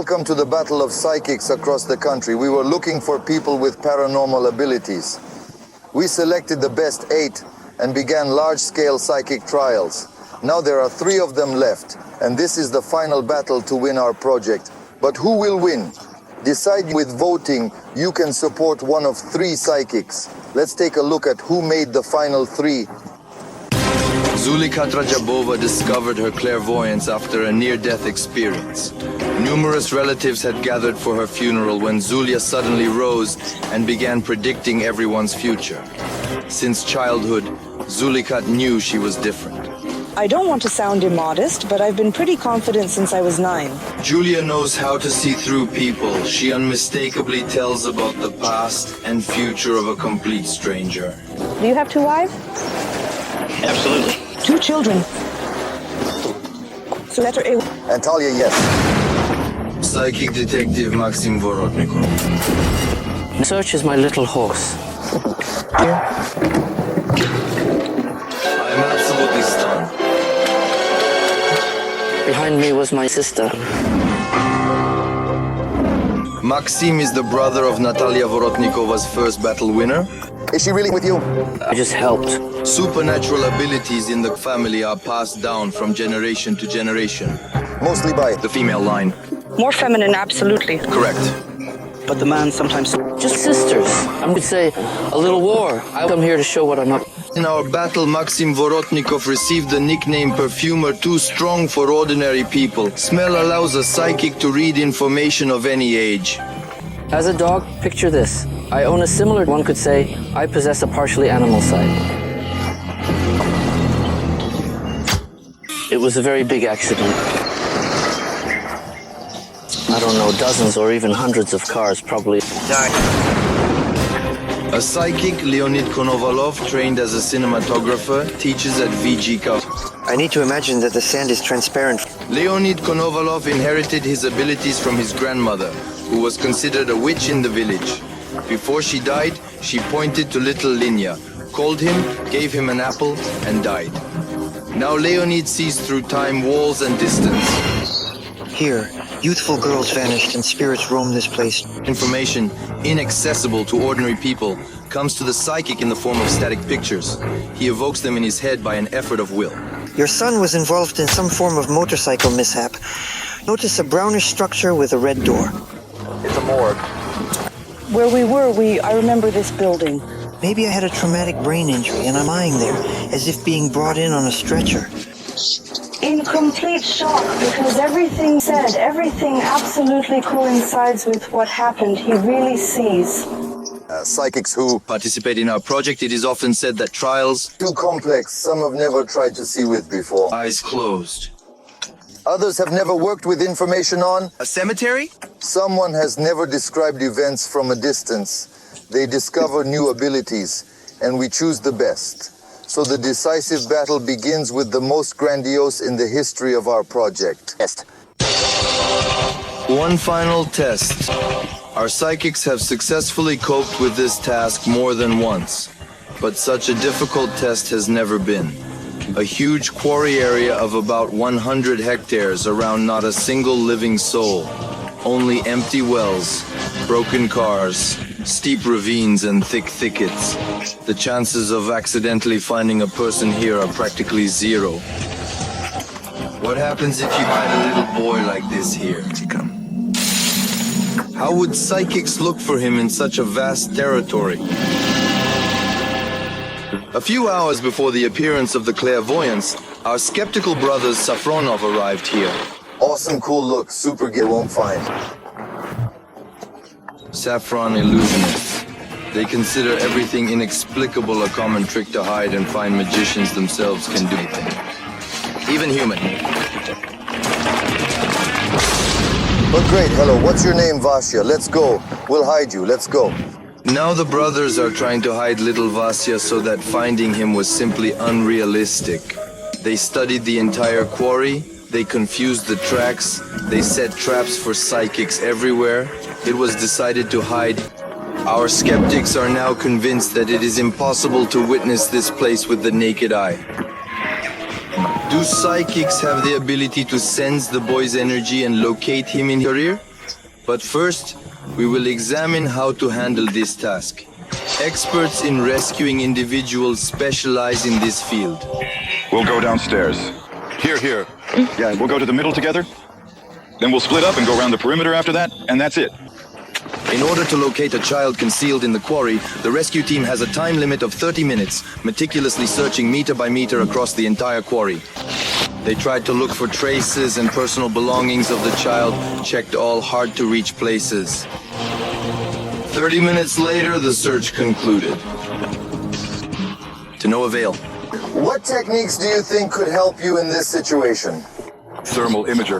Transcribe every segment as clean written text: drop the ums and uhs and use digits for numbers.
Welcome to the battle of psychics across the country. We were looking for people with paranormal abilities. We selected the best 8 and began large-scale psychic trials. Now there are 3 of them left, and this is the final battle to win our project. But who will win? Decide with voting. You can support one of 3 psychics. Let's take a look at who made the final 3. Zulikat Rajabova discovered her clairvoyance after a near-death experience. Numerous relatives had gathered for her funeral when Zulia suddenly rose and began predicting everyone's future. Since childhood, Zulikat knew she was different. I don't want to sound immodest, but I've been pretty confident since I was 9. Julia knows how to see through people. She unmistakably tells about the past and future of a complete stranger. Do you have 2 wives? Absolutely. 2 children. So letter A. And Talia, yes. Psychic detective Maxim Vorotnikov. Search is my little horse. I'm absolutely stunned. Behind me was my sister. Maxim is the brother of Natalia Vorotnikova's first battle winner. Is she really with you? I just helped. Supernatural abilities in the family are passed down from generation to generation. Mostly by The female line. More feminine, absolutely. Correct. But the man sometimes... Just sisters. I would say a little war. I come here to show what I'm up. In our battle, Maxim Vorotnikov received the nickname Perfumer, too strong for ordinary people. Smell allows a psychic to read information of any age. As a dog, picture this. I own a similar, one could say, I possess a partially animal side. It was a very big accident. I don't know, dozens or even hundreds of cars probably died. A psychic, Leonid Konovalov, trained as a cinematographer, teaches at VGK. I need to imagine that the sand is transparent. Leonid Konovalov inherited his abilities from his grandmother, who was considered a witch in the village. Before she died, she pointed to little Linya, called him, gave him an apple, and died. Now Leonid sees through time, walls, and distance. Here, youthful girls vanished and spirits roam this place. Information inaccessible to ordinary people comes to the psychic in the form of static pictures. He evokes them in his head by an effort of will. Your son was involved in some form of motorcycle mishap. Notice a brownish structure with a red door. It's a morgue. Where we were, I remember this building. Maybe I had a traumatic brain injury and I'm lying there, as if being brought in on a stretcher. In complete shock, because everything said, everything absolutely coincides with what happened. He really sees. Psychics who Participate in our project, it is often said that trials, too complex, some have never tried to see with before. eyes closed. Others have never worked with information on. A cemetery? Someone has never described events from a distance. They discover new abilities, and we choose the best. So the decisive battle begins with the most grandiose in the history of our project. Test. One final test. Our psychics have successfully coped with this task more than once, but such a difficult test has never been. A huge quarry area of about 100 hectares around not a single living soul. Only empty wells, broken cars, steep ravines and thick thickets. The chances of accidentally finding a person here are practically 0. What happens if you find a little boy like this here? How would psychics look for him in such a vast territory? A few hours before the appearance of the clairvoyance, our skeptical brothers Safronov arrived here. Awesome, cool look, super gear won't find. Saffron illusionists. They consider everything inexplicable a common trick to hide and find magicians themselves can do anything. Even human. But great, hello, what's your name, Vasya? Let's go. We'll hide you, let's go. Now the brothers are trying to hide little Vasya so that finding him was simply unrealistic. They studied the entire quarry, they confused the tracks, they set traps for psychics everywhere. It was decided to hide. Our skeptics are now convinced that it is impossible to witness this place with the naked eye. Do psychics have the ability to sense the boy's energy and locate him in your ear? But first, we will examine how to handle this task. Experts in rescuing individuals specialize in this field. We'll go downstairs. Here. Yeah, we'll go to the middle together. Then we'll split up and go around the perimeter after that, and that's it. In order to locate a child concealed in the quarry, the rescue team has a time limit of 30 minutes, meticulously searching meter by meter across the entire quarry. They tried to look for traces and personal belongings of the child, checked all hard-to-reach places. 30 minutes later, the search concluded. To no avail. What techniques do you think could help you in this situation? Thermal imager.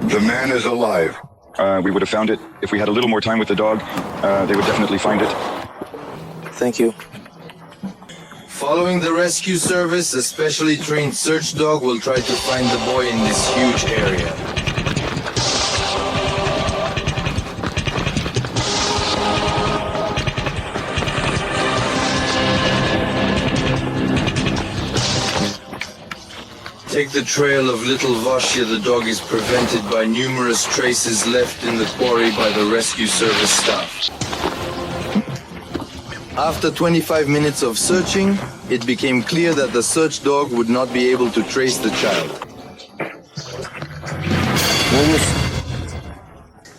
The man is alive. We would have found it. If we had a little more time with the dog, they would definitely find it. Thank you. Following the rescue service, a specially trained search dog will try to find the boy in this huge area. Take the trail of little Vasya. The dog is prevented by numerous traces left in the quarry by the rescue service staff. After 25 minutes of searching, it became clear that the search dog would not be able to trace the child.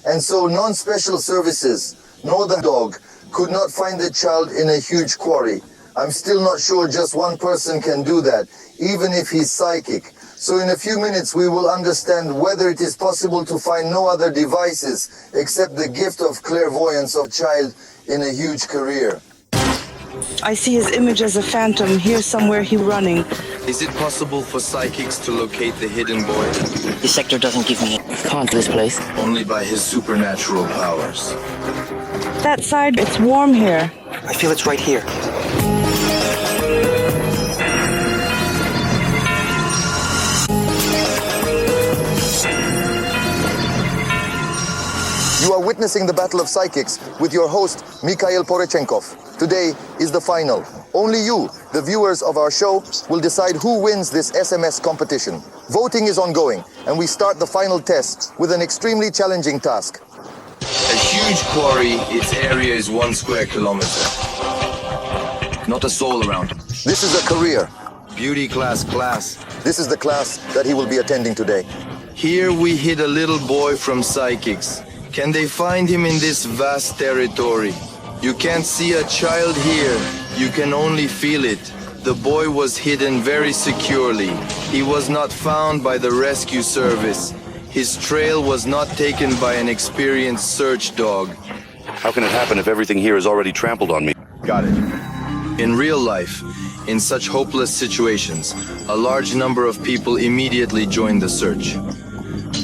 And so non-special services, nor the dog, could not find the child in a huge quarry. I'm still not sure just one person can do that, even if he's psychic. So in a few minutes we will understand whether it is possible to find no other devices except the gift of clairvoyance of a child in a huge career. I see his image as a phantom. Here somewhere he running. Is it possible for psychics to locate the hidden boy? This sector doesn't give me it. Can't this place. Only by his supernatural powers. That side, it's warm here. I feel it's right here. You are witnessing the Battle of Psychics with your host, Mikhail Porechenkov. Today is the final. Only you, the viewers of our show, will decide who wins this SMS competition. Voting is ongoing, and we start the final test with an extremely challenging task. A huge quarry, its area is 1 square kilometer. Not a soul around. This is a career. Beauty class. This is the class that he will be attending today. Here we hid a little boy from psychics. Can they find him in this vast territory? You can't see a child here. You can only feel it. The boy was hidden very securely. He was not found by the rescue service. His trail was not taken by an experienced search dog. How can it happen if everything here is already trampled on me? Got it. In real life, in such hopeless situations, a large number of people immediately join the search.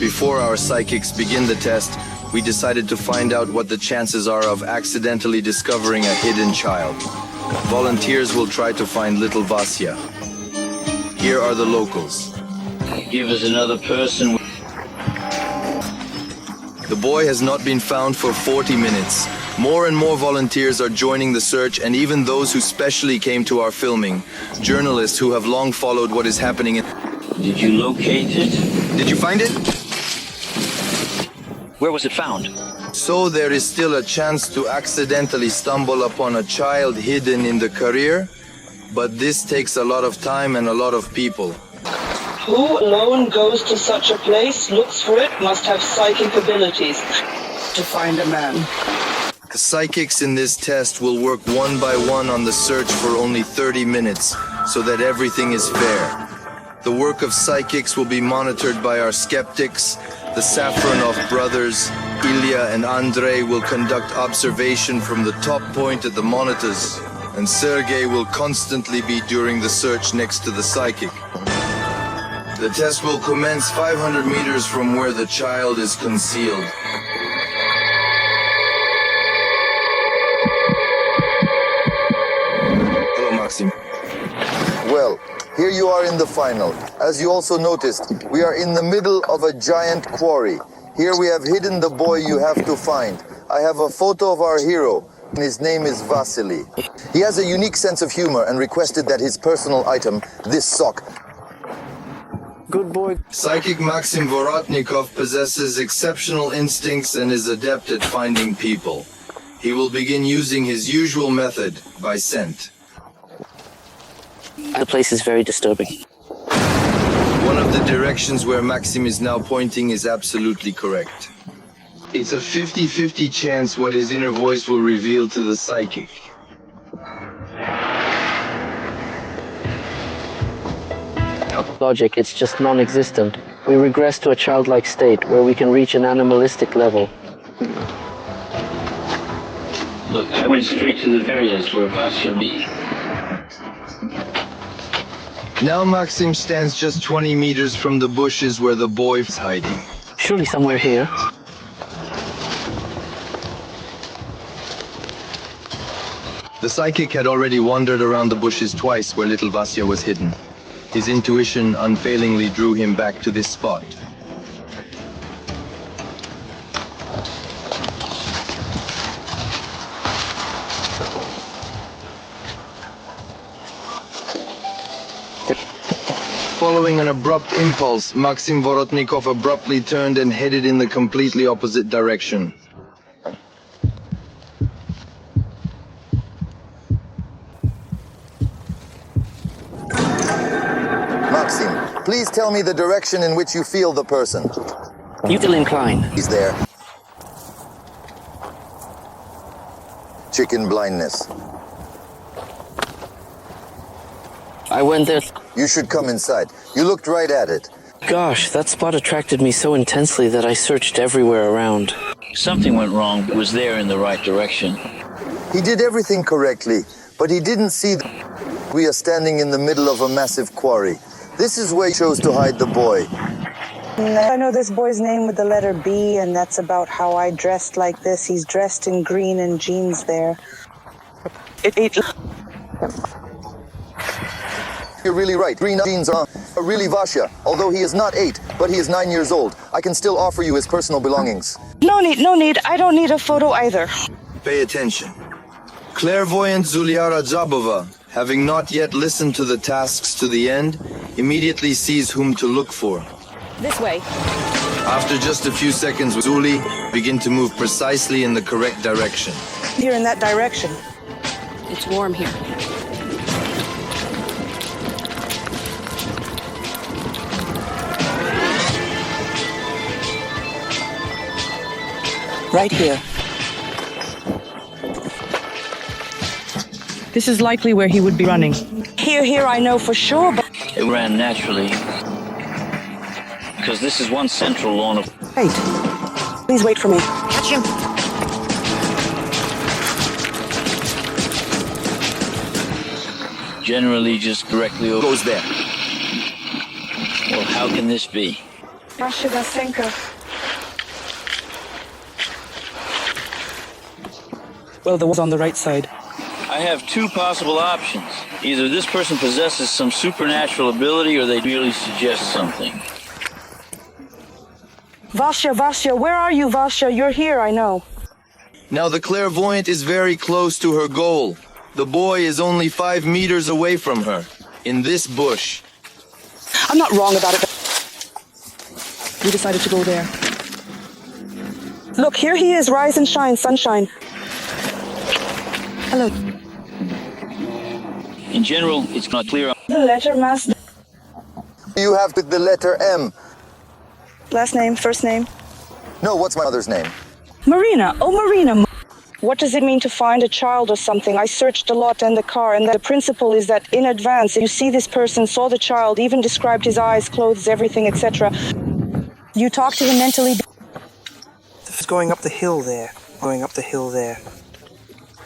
Before our psychics begin the test, we decided to find out what the chances are of accidentally discovering a hidden child. Volunteers will try to find little Vasya. Here are the locals. Give us another person. The boy has not been found for 40 minutes. More and more volunteers are joining the search, and even those who specially came to our filming. Journalists who have long followed what is happening. Did you locate it? Did you find it? Where was it found? So there is still a chance to accidentally stumble upon a child hidden in the career, but this takes a lot of time and a lot of people. Who alone goes to such a place, looks for it, must have psychic abilities to find a man. The psychics in this test will work one by one on the search for only 30 minutes, so that everything is fair. The work of psychics will be monitored by our skeptics. The Safronov brothers, Ilya and Andrei, will conduct observation from the top point at the monitors, and Sergei will constantly be during the search next to the psychic. The test will commence 500 meters from where the child is concealed. Hello, Maxim. Well, here you are in the final. As you also noticed, we are in the middle of a giant quarry. Here we have hidden the boy you have to find. I have a photo of our hero. His name is Vasily. He has a unique sense of humor and requested that his personal item, this sock, Good boy. Psychic Maxim Vorotnikov possesses exceptional instincts and is adept at finding people. He will begin using his usual method, by scent. The place is very disturbing. One of the directions where Maxim is now pointing is absolutely correct. It's a 50-50 chance what his inner voice will reveal to the psychic. Logic, it's just non-existent. We regress to a childlike state where we can reach an animalistic level. Look, I went straight to the areas where Vasya be. Now Maxim stands just 20 meters from the bushes where the boy is hiding. Surely somewhere here. The psychic had already wandered around the bushes twice where little Vasya was hidden. His intuition unfailingly drew him back to this spot. Following an abrupt impulse, Maxim Vorotnikov abruptly turned and headed in the completely opposite direction. Maxim, please tell me the direction in which you feel the person. Butyl incline. He's there. Chicken blindness. I went there. You should come inside. You looked right at it. Gosh, that spot attracted me so intensely that I searched everywhere around. Something went wrong, but was there in the right direction. He did everything correctly, but he didn't see we are standing in the middle of a massive quarry. This is where he chose to hide the boy. I know this boy's name with the letter B, and that's about how I dressed like this. He's dressed in green and jeans there. You're really right. Green jeans are really Vasya. Although he is not 8, but he is 9 years old. I can still offer you his personal belongings. No need. I don't need a photo either. Pay attention. Clairvoyant Zuliara Jabova, having not yet listened to the tasks to the end, immediately sees whom to look for. This way. After just a few seconds, Zuli begin to move precisely in the correct direction. Here in that direction. It's warm here. Right here. This is likely where he would be running. Here, I know for sure, but... It ran naturally. Because this is one central lawn of... Wait. Please wait for me. Catch him. Generally just directly over... Goes there. Well, how can this be? Vasya Vasenko. Well, the one's on the right side. I have two possible options. Either this person possesses some supernatural ability or they merely suggest something. Vasya, where are you, Vasya? You're here, I know. Now the clairvoyant is very close to her goal. The boy is only 5 meters away from her, in this bush. I'm not wrong about it. We decided to go there. Look, here he is, rise and shine, sunshine. Hello. In general, it's not clear. The letter master. You have with the letter M. Last name, first name? No, what's my mother's name? Marina. Oh, Marina. What does it mean to find a child or something? I searched a lot and the car, and the principle is that in advance, you see this person, saw the child, even described his eyes, clothes, everything, etc. You talk to him mentally. It's going up the hill there. Going up the hill there.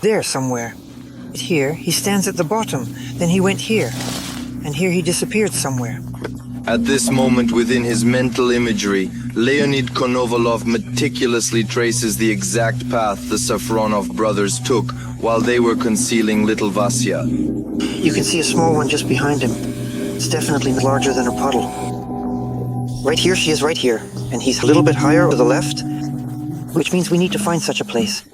There somewhere. Here, he stands at the bottom. Then he went here. And here he disappeared somewhere. At this moment within his mental imagery, Leonid Konovalov meticulously traces the exact path the Safronov brothers took while they were concealing little Vasya. You can see a small one just behind him. It's definitely larger than a puddle. Right here, she is right here. And he's a little bit higher to the left, which means we need to find such a place.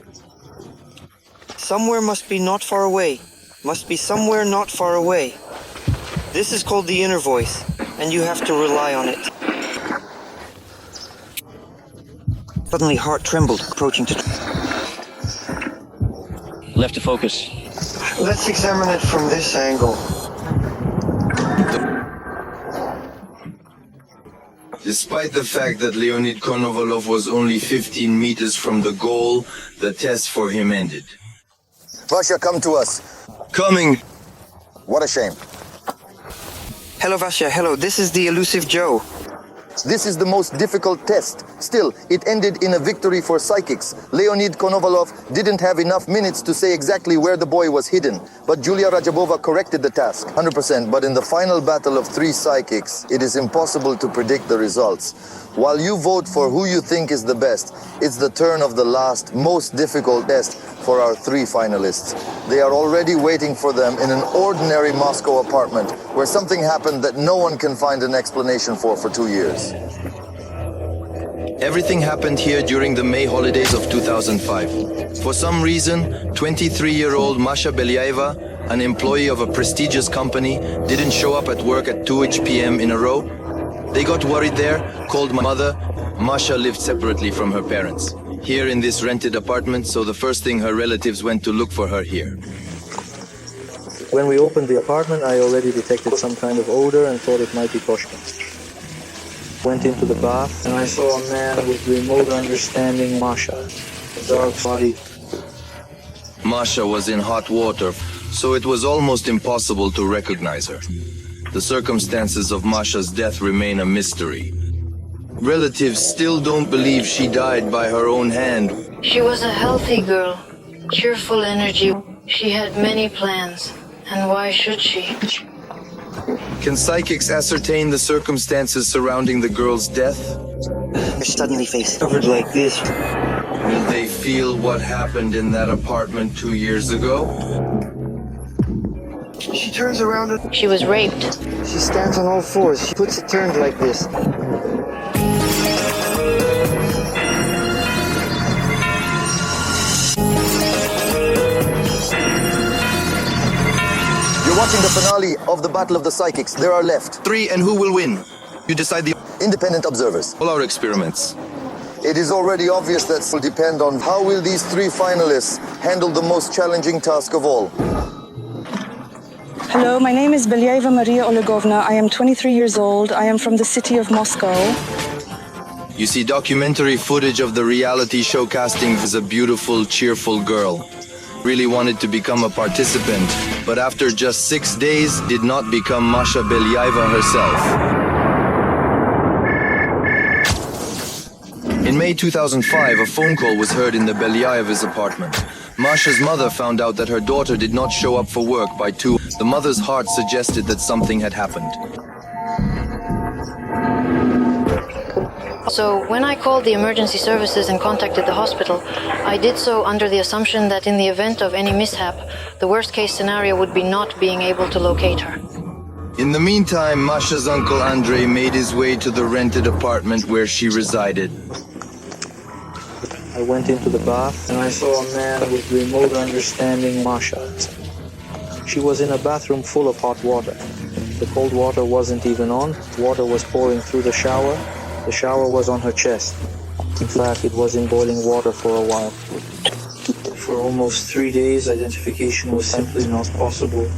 Somewhere must be not far away. Must be somewhere not far away. This is called the inner voice. and you have to rely on it. Suddenly, heart trembled, approaching to... Left to focus. Let's examine it from this angle. Despite the fact that Leonid Konovalov was only 15 meters from the goal, the test for him ended. Vasya, come to us. Coming! What a shame. Hello, Vasya. Hello. This is the elusive Joe. This is the most difficult test. Still, it ended in a victory for psychics. Leonid Konovalov didn't have enough minutes to say exactly where the boy was hidden, but Julia Rajabova corrected the task, 100%. But in the final battle of 3 psychics, it is impossible to predict the results. While you vote for who you think is the best, it's the turn of the last, most difficult test for our 3 finalists. They are already waiting for them in an ordinary Moscow apartment where something happened that no one can find an explanation for 2 years. Everything happened here during the May holidays of 2005. For some reason, 23-year-old Masha Belyaeva, an employee of a prestigious company, didn't show up at work at 2 p.m. in a row. They got worried there, called my mother. Masha lived separately from her parents, here in this rented apartment, so the first thing her relatives went to look for her here. When we opened the apartment, I already detected some kind of odor and thought it might be Koshka. Went into the bath and I saw a man with remote understanding Masha, a dark body. Masha was in hot water, so it was almost impossible to recognize her. The circumstances of Masha's death remain a mystery. Relatives still don't believe she died by her own hand. She was a healthy girl, cheerful energy. She had many plans, and why should she? Can psychics ascertain the circumstances surrounding the girl's death? Her suddenly face covered like this. Will they feel what happened in that apartment 2 years ago? She turns around and... She was raped. She stands on all fours. She puts it turned like this. You're watching the finale of the Battle of the Psychics. There are left 3, and who will win? You decide the... independent observers. All our experiments. It is already obvious that will depend on how will these 3 finalists handle the most challenging task of all. Hello, my name is Belyaeva Maria Olegovna. I am 23 years old. I am from the city of Moscow. You see documentary footage of the reality show casting as a beautiful, cheerful girl. Really wanted to become a participant, but after just 6 days, did not become Masha Belyaeva herself. In May 2005, a phone call was heard in the Belyaeva's apartment. Masha's mother found out that her daughter did not show up for work by 2. The mother's heart suggested that something had happened. So when I called the emergency services and contacted the hospital, I did so under the assumption that in the event of any mishap, the worst-case scenario would be not being able to locate her. In the meantime, Masha's uncle Andrei made his way to the rented apartment where she resided. I went into the bath and I saw a man with remote understanding Masha. She was in a bathroom full of hot water. The cold water wasn't even on. Water was pouring through the shower. The shower was on her chest. In fact, it was in boiling water for a while. For almost 3 days, identification was simply not possible.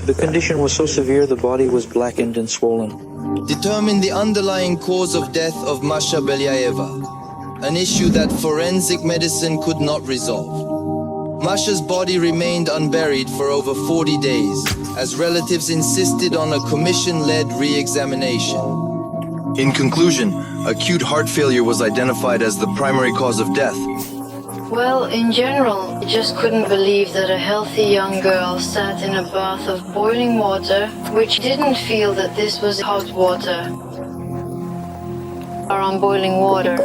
The condition was so severe the body was blackened and swollen. Determine the underlying cause of death of Masha Belyaeva, an issue that forensic medicine could not resolve. Masha's body remained unburied for over 40 days, as relatives insisted on a commission-led re-examination. In conclusion, acute heart failure was identified as the primary cause of death. Well, in general, I just couldn't believe that a healthy young girl sat in a bath of boiling water, which didn't feel that this was hot water, or on boiling water.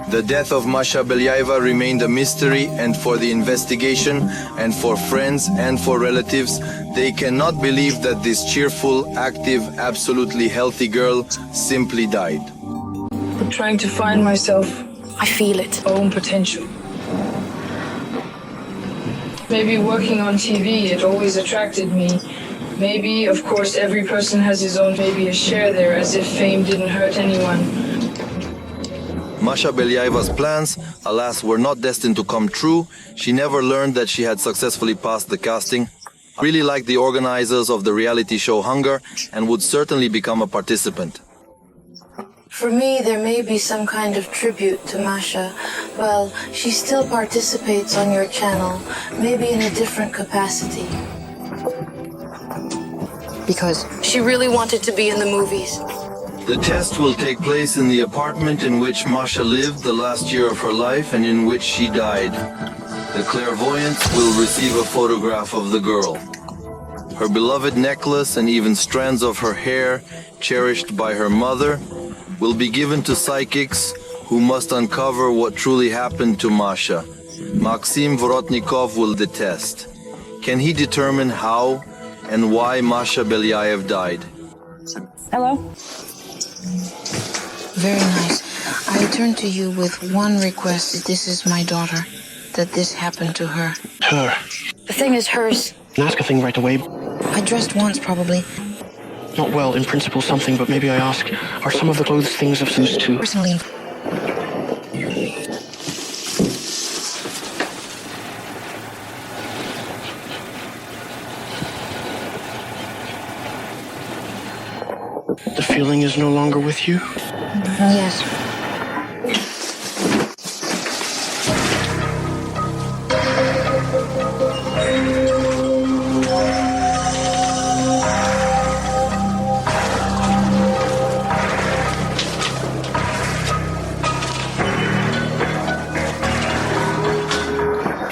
The death of Masha Belyaeva remained a mystery, and for the investigation, and for friends, and for relatives, they cannot believe that this cheerful, active, absolutely healthy girl simply died. I'm trying to find myself. I feel it. Own potential. Maybe working on TV, it always attracted me. Maybe, of course, every person has his own, maybe a share there, as if fame didn't hurt anyone. Masha Belyaeva's plans, alas, were not destined to come true. She never learned that she had successfully passed the casting, really liked the organizers of the reality show Hunger, and would certainly become a participant. For me, there may be some kind of tribute to Masha. Well, she still participates on your channel, maybe in a different capacity. Because She really wanted to be in the movies. The test will take place in the apartment in which Masha lived the last year of her life and in which she died. The clairvoyants will receive a photograph of the girl. Her beloved necklace and even strands of her hair, cherished by her mother, will be given to psychics who must uncover what truly happened to Masha. Maxim Vorotnikov will detest. Can he determine how and why Masha Belyaev died? Hello? Very nice. I turn to you with one request. This is my daughter. That this happened to her. Her. The thing is hers. Ask a thing right away. I dressed once, probably. Not well, in principle, something, but maybe I ask, are some of the clothes things of use too? Personally. The feeling is no longer with you? Yes.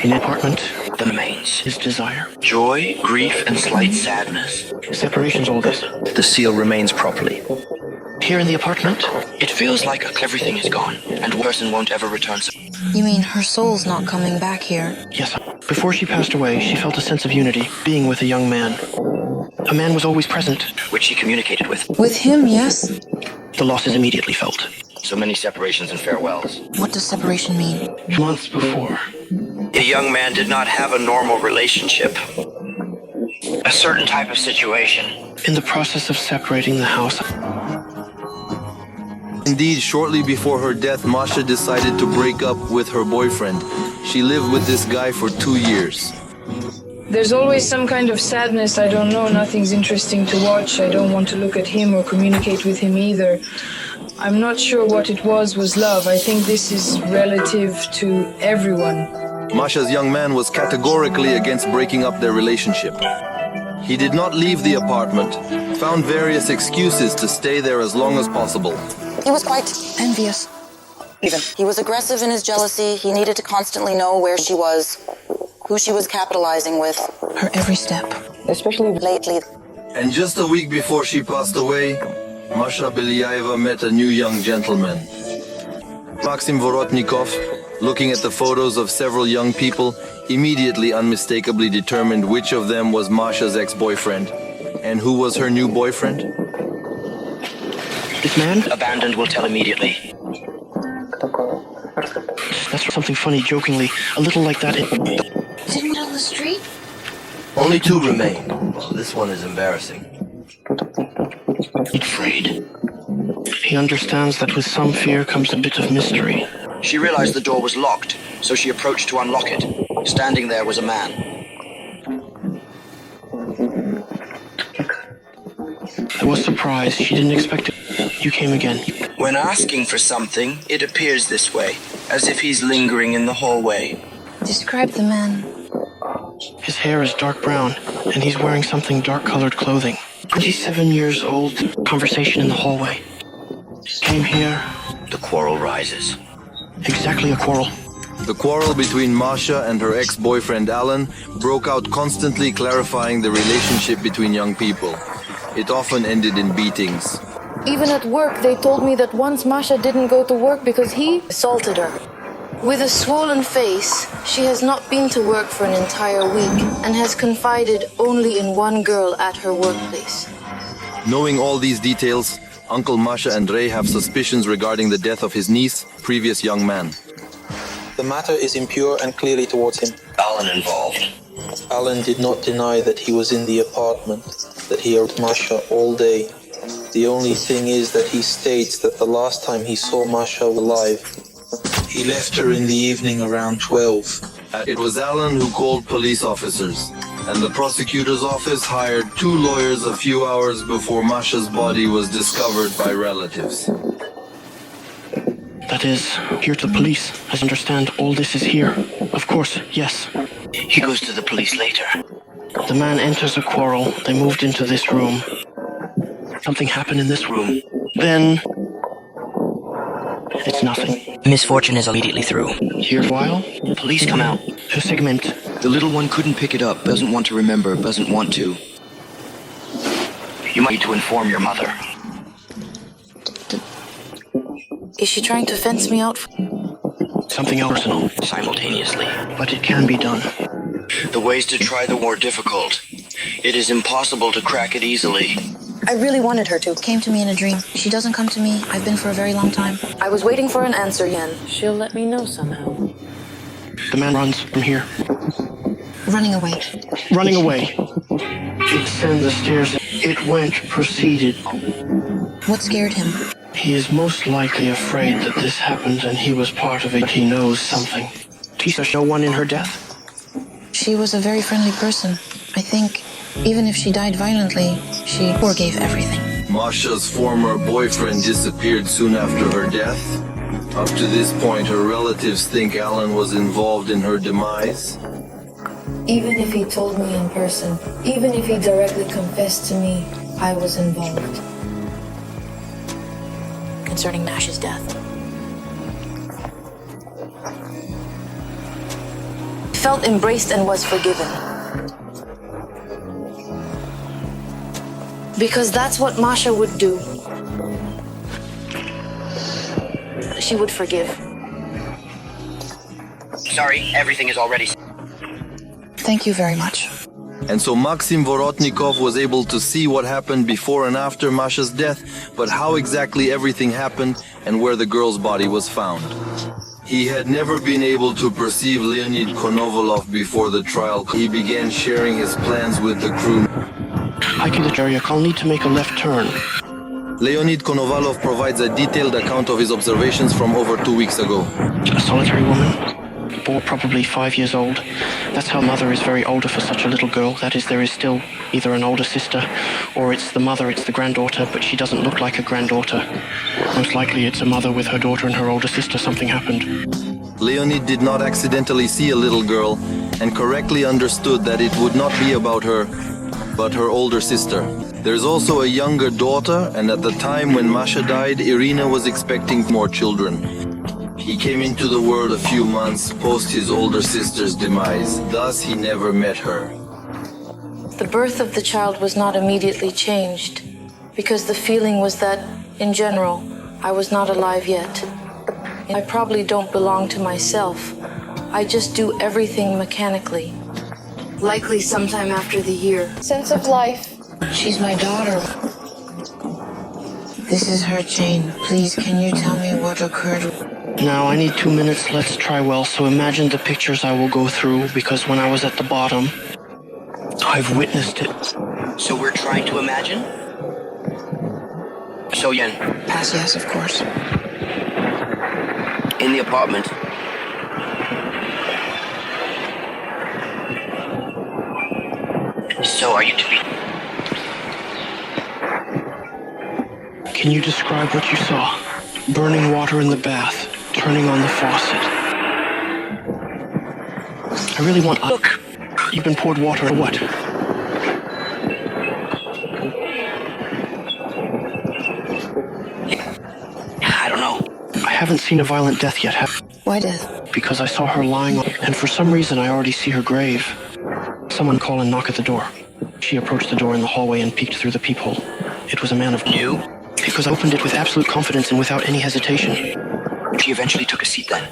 In an apartment, The remains. his desire. Joy, grief, and slight sadness. Separation's all this. The seal remains properly. Here in the apartment? It feels like everything is gone, and the person won't ever return. You mean her soul's not coming back here? Yes. Before she passed away, she felt a sense of unity, being with a young man. A man was always present. Which she communicated with. With him, yes? The loss is immediately felt. So many separations and farewells. What does separation mean? Months before. The young man did not have a normal relationship. A certain type of situation. In the process of separating the house. Indeed, shortly before her death, Masha decided to break up with her boyfriend. She lived with this guy for 2 years. There's always some kind of sadness. I don't know. Nothing's interesting to watch. I don't want to look at him or communicate with him either. I'm not sure what it was love. I think this is relative to everyone. Masha's young man was categorically against breaking up their relationship. He did not leave the apartment, found various excuses to stay there as long as possible. He was quite envious. Even. He was aggressive in his jealousy. He needed to constantly know where she was, who she was capitalizing with. Her every step. Especially lately. And just a week before she passed away, Masha Belyaeva met a new young gentleman. Maxim Vorotnikov, looking at the photos of several young people, immediately unmistakably determined which of them was Masha's ex-boyfriend and who was her new boyfriend. This man? Abandoned will tell immediately. That's something funny, jokingly. A little like that. Didn't we on the street? Only 2 remain. This one is embarrassing. Afraid. He understands that with some fear comes a bit of mystery. She realized the door was locked, so she approached to unlock it. Standing there was a man. I was surprised. She didn't expect it. You came again. When asking for something, it appears this way, as if he's lingering in the hallway. Describe the man. His hair is dark brown, and he's wearing something dark-colored clothing. 27 years old. Conversation in the hallway. Came here. The quarrel rises. Exactly a quarrel. The quarrel between Masha and her ex-boyfriend Alan broke out constantly, clarifying the relationship between young people. It often ended in beatings. Even at work, they told me that once Masha didn't go to work because he assaulted her. With a swollen face, she has not been to work for an entire week and has confided only in one girl at her workplace. Knowing all these details, Uncle Masha Andrei have suspicions regarding the death of his niece, previous young man. The matter is impure and clearly towards him. Alan involved. Alan did not deny that he was in the apartment. that he owed Masha all day. The only thing is that he states that the last time he saw Masha alive, he left her in the evening around 12. It was Alan who called police officers, and the prosecutor's office hired 2 lawyers a few hours before Masha's body was discovered by relatives. That is, here to the police. I understand all this is here. Of course, yes. He goes to the police later. The man enters a quarrel. They moved into this room. Something happened in this room. Then... it's nothing. Misfortune is immediately through. Here's while Police come out. her segment. The little one couldn't pick it up, doesn't want to remember, doesn't want to. You might need to inform your mother. Is she trying to fence me out? Something else personal. Simultaneously. But it can be done. The ways to try the more difficult. It is impossible to crack it easily. I really wanted her to. Came to me in a dream. She doesn't come to me. I've been for a very long time. I was waiting for an answer, Yen. She'll let me know somehow. The man runs from here. Running away. Running away. It descended the stairs. It went, proceeded. What scared him? He is most likely afraid that this happened and he was part of it. He knows something. There's no one in her death. She was a very friendly person. I think even if she died violently, she forgave everything. Masha's former boyfriend disappeared soon after her death. Up to this point, her relatives think Alan was involved in her demise. Even if he told me in person, even if he directly confessed to me, I was involved. Concerning Nash's death. Felt embraced and was forgiven. Because that's what Masha would do. She would forgive. Sorry, everything is already... Thank you very much. And so Maxim Vorotnikov was able to see what happened before and after Masha's death, but how exactly everything happened and where the girl's body was found. He had never been able to perceive Leonid Konovalov before the trial. He began sharing his plans with the crew. I can the area. I'll need to make a left turn. Leonid Konovalov provides a detailed account of his observations from over 2 weeks ago. A solitary woman, born probably 5 years old. That's how mother is very older for such a little girl. That is, there is still either an older sister, or it's the mother, it's the granddaughter, but she doesn't look like a granddaughter. Most likely it's a mother with her daughter and her older sister. Something happened. Leonid did not accidentally see a little girl and correctly understood that it would not be about her, but her older sister. There's also a younger daughter, and at the time when Masha died, Irina was expecting more children. He came into the world a few months post his older sister's demise, thus he never met her. The birth of the child was not immediately changed, because the feeling was that, in general, I was not alive yet. I probably don't belong to myself. I just do everything mechanically. Likely sometime after the year. Sense of life. She's my daughter. This is her chain. Please, can you tell me what occurred? Now, I need 2 minutes. Let's try well. So imagine the pictures I will go through, because when I was at the bottom, I've witnessed it. So we're trying to imagine? So, Yen. Pass yes, of course. In the apartment. So are you to be... Can you describe what you saw? Burning water in the bath, turning on the faucet. I really want... Look! You've been poured water or what? I don't know. I haven't seen a violent death yet, have... Why death? Because I saw her lying, and for some reason I already see her grave. Someone call and knock at the door. She approached the door in the hallway and peeked through the peephole. It was a man of... You? Because I opened it with absolute confidence and without any hesitation. She eventually took a seat then.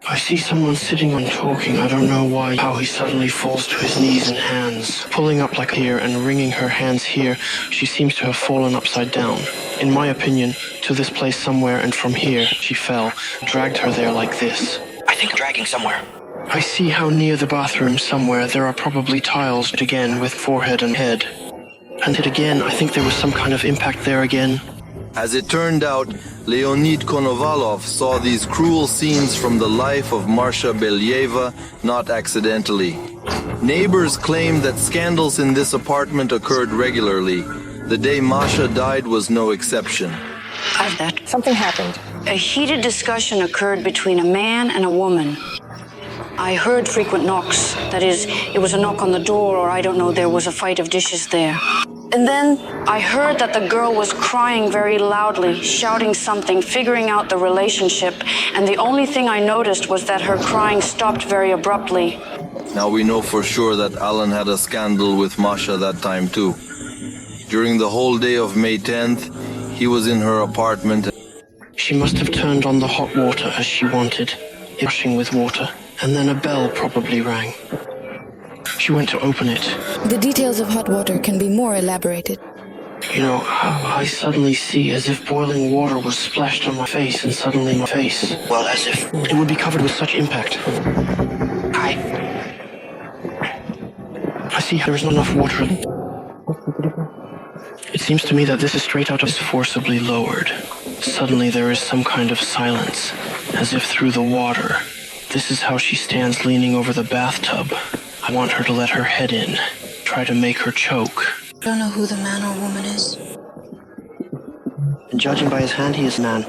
I see someone sitting and talking. I don't know why. How he suddenly falls to his knees and hands, pulling up like here and wringing her hands here. She seems to have fallen upside down. In my opinion, to this place somewhere, and from here she fell, dragged her there like this. I think dragging somewhere. I see how near the bathroom somewhere there are probably tiles, but again with forehead and head. And it again, I think there was some kind of impact there again. As it turned out, Leonid Konovalov saw these cruel scenes from the life of Marsha Belyeva not accidentally. Neighbors claimed that scandals in this apartment occurred regularly. The day Masha died was no exception. Something happened. A heated discussion occurred between a man and a woman. I heard frequent knocks. That is, it was a knock on the door, or I don't know, there was a fight of dishes there. And then I heard that the girl was crying very loudly, shouting something, figuring out the relationship, and the only thing I noticed was that her crying stopped very abruptly. Now we know for sure that Alan had a scandal with Masha that time too. During the whole day of May 10th, he was in her apartment. She must have turned on the hot water as she wanted, rushing with water, and then a bell probably rang. She went to open it. The details of hot water can be more elaborated. You know, I suddenly see as if boiling water was splashed on my face, and suddenly my face, well, as if it would be covered with such impact. I see there is not enough water. It seems to me that this is straight out of forcibly lowered. Suddenly there is some kind of silence, as if through the water. This is how she stands leaning over the bathtub. I want her to let her head in, try to make her choke. I don't know who the man or woman is. And judging by his hand, he is a man.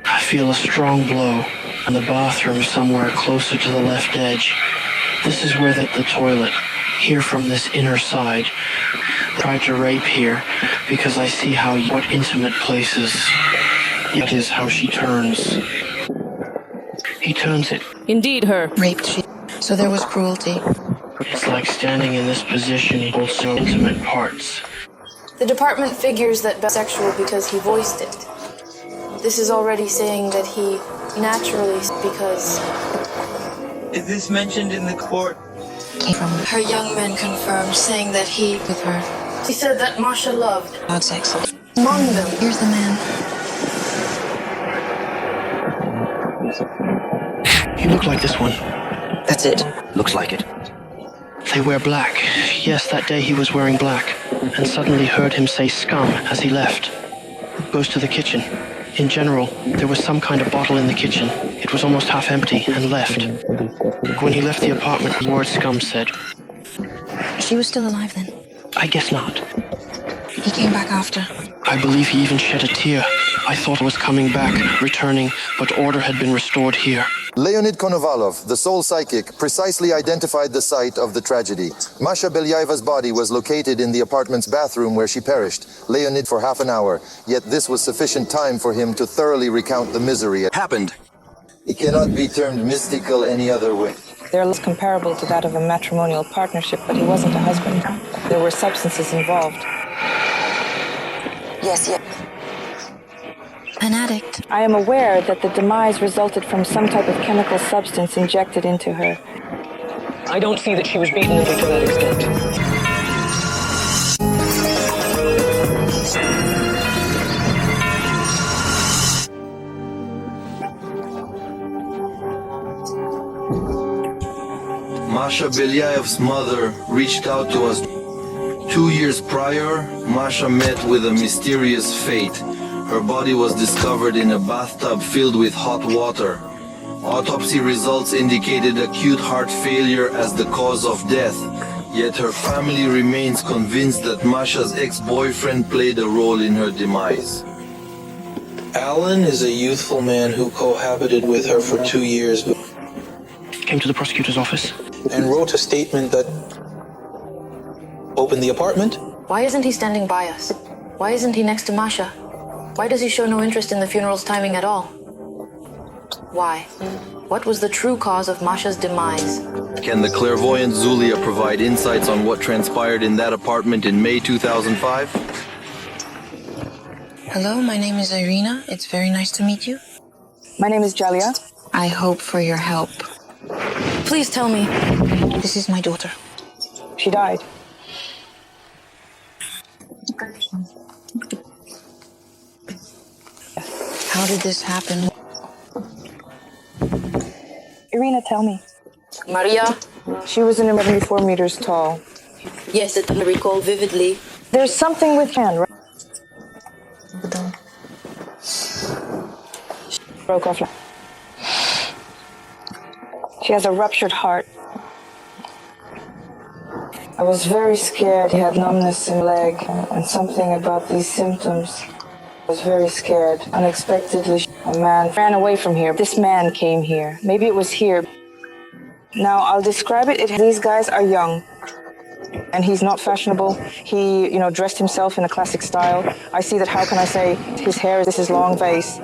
I feel a strong blow in the bathroom somewhere closer to the left edge. This is where the toilet, here from this inner side. Tried to rape here because I see what intimate places. It is how she turns. He turns it. Indeed, her. Raped she. So there was cruelty. It's like standing in this position, also intimate parts. The department figures that bisexual because he voiced it. This is already saying that he naturally, because... Is this mentioned in the court? Her young men confirmed, saying that he... With her. He said that Marsha loved. About sex. Among them. Here's the man. You look like this one. That's it. Looks like it. They wear black. Yes, that day he was wearing black. And suddenly heard him say scum as he left. Goes to the kitchen. In general, there was some kind of bottle in the kitchen. It was almost half empty and left. When he left the apartment, the word scum said. She was still alive then? I guess not. He came back after. I believe he even shed a tear. I thought it was coming back, returning, but order had been restored here. Leonid Konovalov, the sole psychic, precisely identified the site of the tragedy. Masha Belyaeva's body was located in the apartment's bathroom where she perished. Leonid for half an hour, yet this was sufficient time for him to thoroughly recount the misery. Happened. It cannot be termed mystical any other way. They're less comparable to that of a matrimonial partnership, but he wasn't a husband. There were substances involved. Yes. An addict. I am aware that the demise resulted from some type of chemical substance injected into her. I don't see that she was beaten to that extent. Masha Belyaev's mother reached out to us. 2 years prior, Masha met with a mysterious fate. Her body was discovered in a bathtub filled with hot water. Autopsy results indicated acute heart failure as the cause of death. Yet her family remains convinced that Masha's ex-boyfriend played a role in her demise. Alan is a youthful man who cohabited with her for 2 years. Came to the prosecutor's office. And wrote a statement that opened the apartment. Why isn't he standing by us? Why isn't he next to Masha? Why does he show no interest in the funeral's timing at all? Why? What was the true cause of Masha's demise? Can the clairvoyant Zulia provide insights on what transpired in that apartment in May 2005? Hello, my name is Irina. It's very nice to meet you. My name is Jalia. I hope for your help. Please tell me. This is my daughter. She died. How did this happen? Irina, tell me. Maria, She was 74 meters tall. Yes, I recall vividly. There's something with hand, right? Broke off. She has a ruptured heart. I was very scared. He had numbness in the leg and something about these symptoms. I was very scared. Unexpectedly, a man ran away from here. This man came here. Maybe it was here. Now, I'll describe it. These guys are young. And he's not fashionable. He, dressed himself in a classic style. I see that, how can I say, his hair, this is long vase.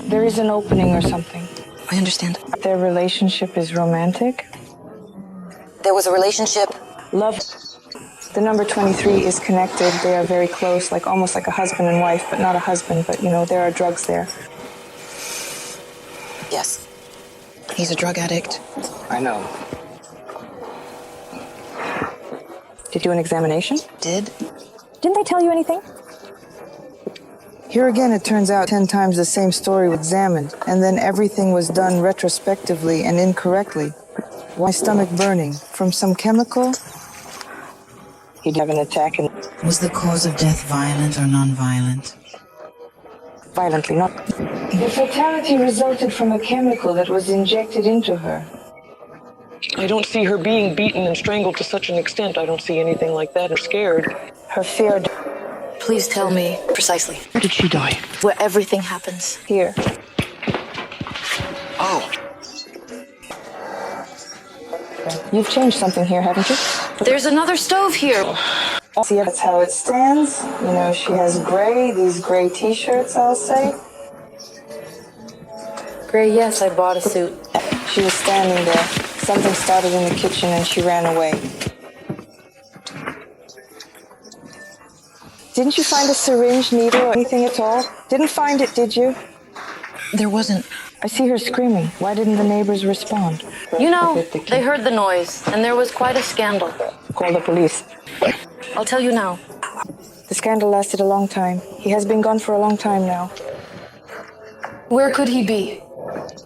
There is an opening or something. I understand. Their relationship is romantic. There was a relationship. Love. The number 23 is connected. They are very close, almost like a husband and wife, but not a husband. But, there are drugs there. Yes. He's a drug addict. I know. Did you do an examination? Did. Didn't they tell you anything? Here again, it turns out 10 times the same story was examined, and then everything was done retrospectively and incorrectly. Why stomach burning? From some chemical? He'd have an attack and... Was the cause of death violent or non-violent? Violently, not... The fatality resulted from a chemical that was injected into her. I don't see her being beaten and strangled to such an extent. I don't see anything like that. I'm scared. Her fear... Please tell me precisely. Where did she die? Where everything happens. Here. Oh. You've changed something here, haven't you? There's another stove here. See, that's how it stands. She has these gray t-shirts, I'll say. Gray, yes, I bought a suit. She was standing there. Something started in the kitchen and she ran away. Didn't you find a syringe, needle, or anything at all? Didn't find it, did you? There wasn't. I see her screaming. Why didn't the neighbors respond? They heard the noise, and there was quite a scandal. Call the police. I'll tell you now. The scandal lasted a long time. He has been gone for a long time now. Where could he be?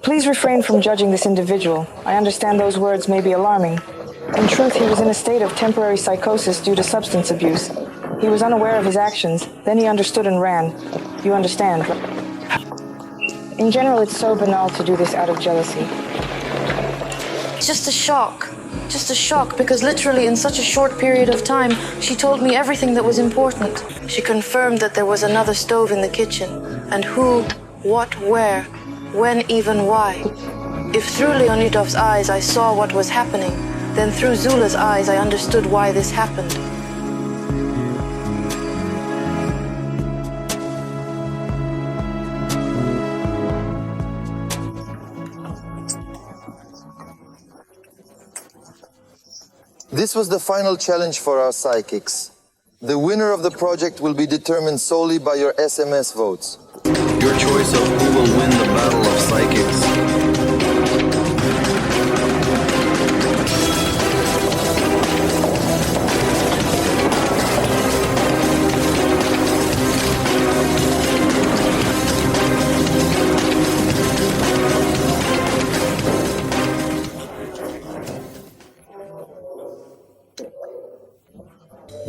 Please refrain from judging this individual. I understand those words may be alarming. In truth, he was in a state of temporary psychosis due to substance abuse. He was unaware of his actions. Then he understood and ran. You understand? In general, it's so banal to do this out of jealousy. Just a shock. Just a shock, because literally in such a short period of time, she told me everything that was important. She confirmed that there was another stove in the kitchen. And who, what, where, when, even why. If through Leonidov's eyes I saw what was happening, then through Zula's eyes I understood why this happened. This was the final challenge for our psychics. The winner of the project will be determined solely by your SMS votes. Your choice of who will win the battle of psychics.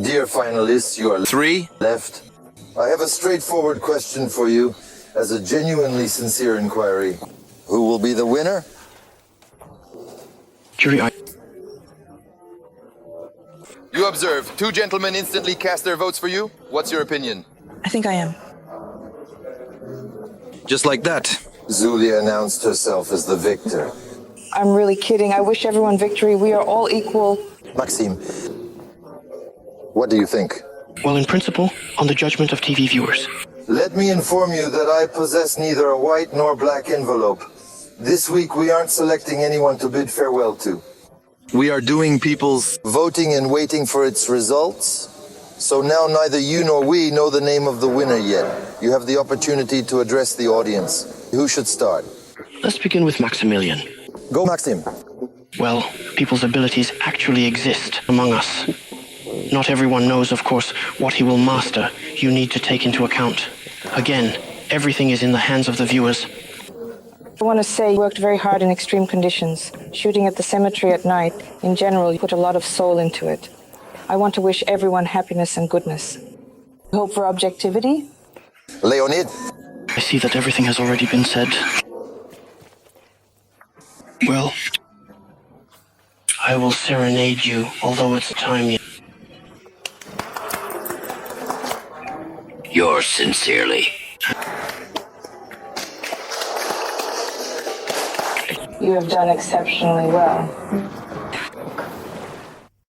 Dear finalists, you are 3 left. I have a straightforward question for you as a genuinely sincere inquiry. Who will be the winner? Jury, You observe. 2 gentlemen instantly cast their votes for you. What's your opinion? I think I am. Just like that. Zulia announced herself as the victor. I'm really kidding. I wish everyone victory. We are all equal. Maxime, what do you think? Well, in principle, on the judgment of TV viewers. Let me inform you that I possess neither a white nor black envelope. This week we aren't selecting anyone to bid farewell to. We are doing people's voting and waiting for its results. So now neither you nor we know the name of the winner yet. You have the opportunity to address the audience. Who should start? Let's begin with Maximilian. Go, Maxime. Well, people's abilities actually exist among us. Not everyone knows, of course, what he will master. You need to take into account. Again, everything is in the hands of the viewers. I want to say you worked very hard in extreme conditions. Shooting at the cemetery at night, in general, you put a lot of soul into it. I want to wish everyone happiness and goodness. Hope for objectivity. Leonid. I see that everything has already been said. Well, I will serenade you, although it's time yet. Yours sincerely. You have done exceptionally well.